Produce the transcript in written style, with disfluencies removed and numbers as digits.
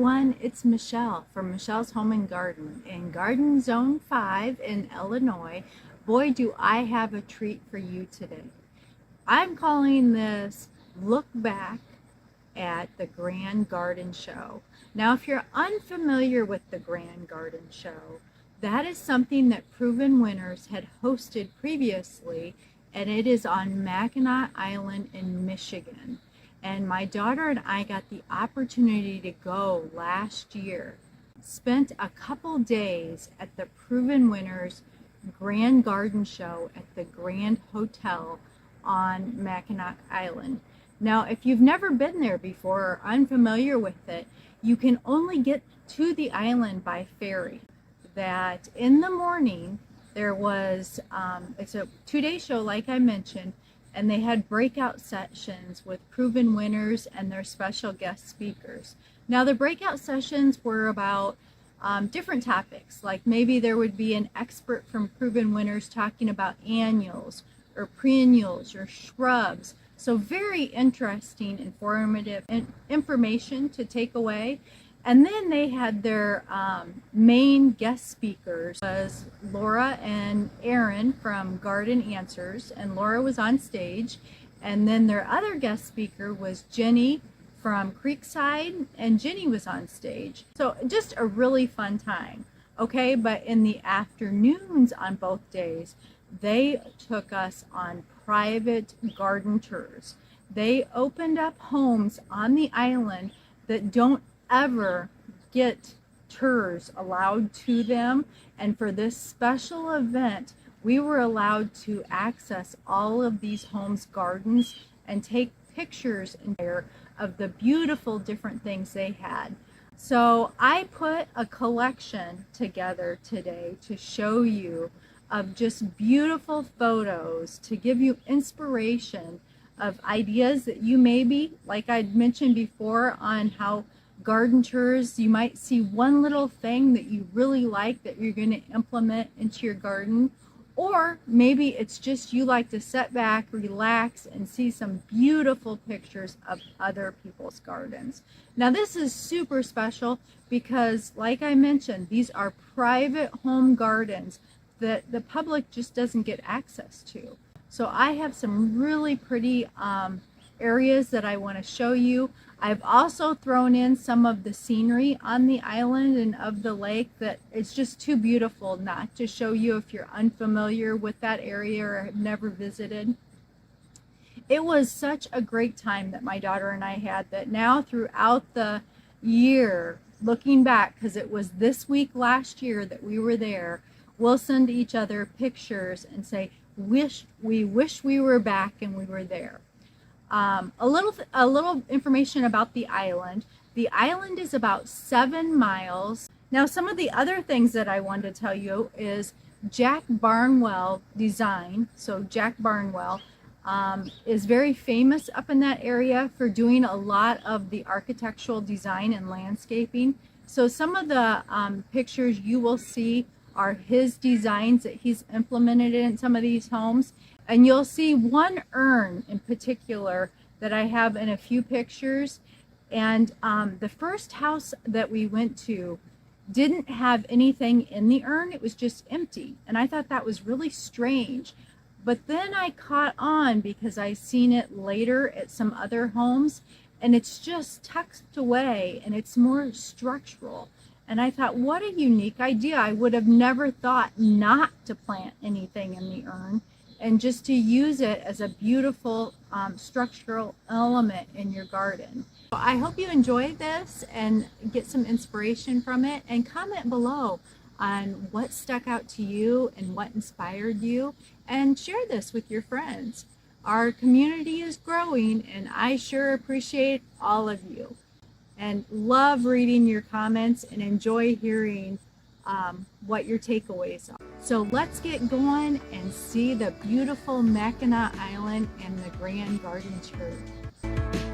everyone, it's Michelle from Michelle's Home and Garden in Garden Zone 5 in Illinois. Boy, do I have a treat for you today. I'm calling this Look Back at the Grand Garden Show. Now, if you're unfamiliar with the Grand Garden Show, that is something that Proven Winners had hosted previously, and it is on Mackinac Island in Michigan. And my daughter and I got the opportunity to go last year. Spent a couple days at the Proven Winners Grand Garden Show at the Grand Hotel on Mackinac Island. Now, if you've never been there before or unfamiliar with it, you can only get to the island by ferry. That in the morning, there was, it's a 2-day show like I mentioned, and they had breakout sessions with Proven Winners and their special guest speakers. Now, the breakout sessions were about different topics, like maybe there would be an expert from Proven Winners talking about annuals or perennials or shrubs. So very interesting, informative information to take away. And then they had their main guest speakers was Laura and Aaron from Garden Answers, and Laura was on stage. And then their other guest speaker was Jenny from Creekside, and Jenny was on stage. So just a really fun time. Okay, but in the afternoons on both days, they took us on private garden tours. They opened up homes on the island that don't ever get tours allowed to them, and for this special event we were allowed to access all of these homes' gardens and take pictures in there of the beautiful different things they had. So I put a collection together today to show you of just beautiful photos to give you inspiration of ideas that you maybe, like I'd mentioned before on how garden tours, you might see one little thing that you really like that you're going to implement into your garden, or maybe it's just you like to sit back, relax, and see some beautiful pictures of other people's gardens. Now, this is super special because, like I mentioned, these are private home gardens that the public just doesn't get access to. So I have some really pretty areas that I want to show you. I've also thrown in some of the scenery on the island and of the lake that it's just too beautiful not to show you if you're unfamiliar with that area or have never visited. It was such a great time that my daughter and I had that now throughout the year, looking back, because it was this week last year that we were there, we'll send each other pictures and say, we wish we were back and we were there. A little information about the island. The island is about 7 miles. Now, some of the other things that I wanted to tell you is Jack Barnwell design. So Jack Barnwell is very famous up in that area for doing a lot of the architectural design and landscaping. So some of the pictures you will see are his designs that he's implemented in some of these homes. And you'll see one urn in particular that I have in a few pictures. And the first house that we went to didn't have anything in the urn. It was just empty. And I thought that was really strange. But then I caught on because I seen it later at some other homes, and it's just tucked away and it's more structural. And I thought, what a unique idea. I would have never thought not to plant anything in the urn and just to use it as a beautiful structural element in your garden. So I hope you enjoyed this and get some inspiration from it, and comment below on what stuck out to you and what inspired you, and share this with your friends. Our community is growing and I sure appreciate all of you, and love reading your comments and enjoy hearing what your takeaways are. So let's get going and see the beautiful Mackinac Island and the Grand Garden Tour.